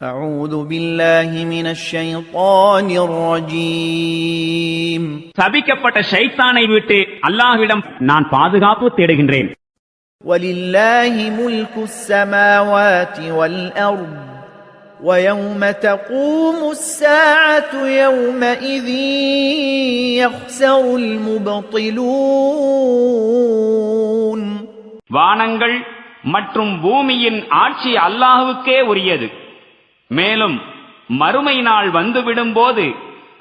أعوذ بالله من الشيطان الرجيم சபிக்கப்பட்ட ஷைத்தானை விட்டு அல்லாஹ்விடம் நான் பாதுகாப்பு தேடுகின்றேன். ولله ملك السماوات والأرض ويوم تقوم الساعة يومئذ يخسر المبطلون. வானங்கள் மற்றும் பூமியின் ஆட்சி அல்லாஹ்வுக்கே உரியது. மேலும் மறுமை நாள் வந்துவிடும் போது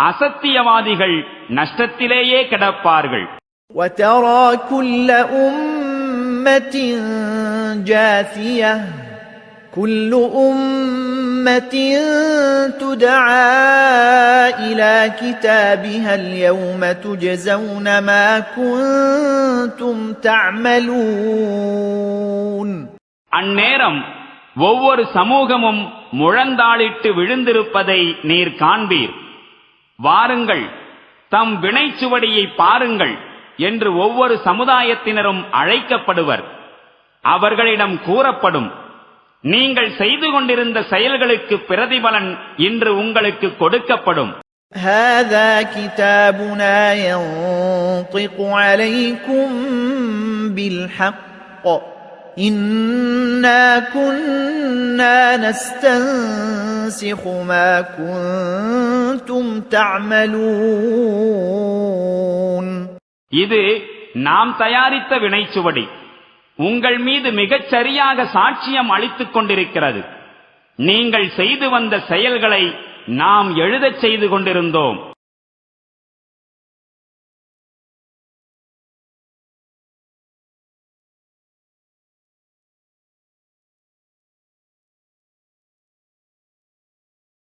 அசத்தியவாதிகள் நஷ்டத்திலேயே கிடப்பார்கள். وترى كل أمة جاثية كل أمة تدعى إلى كتابها اليوم تجزون ما كنتم تعملون. அந்நேரம் ஒவ்வொரு சமூகமும் முழந்தாளிட்டு விழுந்திருப்பதை நீர் காண்பீர். வாருங்கள், தம் வினைச்சுவடியை பாருங்கள் என்று ஒவ்வொரு சமுதாயத்தினரும் அழைக்கப்படுவர். அவர்களிடம் கூறப்படும், நீங்கள் செய்து கொண்டிருந்த செயல்களுக்கு பிரதிபலன் இன்று உங்களுக்கு கொடுக்கப்படும். هذا كتابنا ينطق عليكم بالحق إنا كنا نستنسخ ما كنتم تعملون. இது நாம் தயாரித்த வினைச்சுவடி உங்கள் மீது மிகச் சரியாக சாட்சியம் அளித்துக் கொண்டிருக்கிறது. நீங்கள் செய்து வந்த செயல்களை நாம் எழுதச் செய்து கொண்டிருந்தோம்.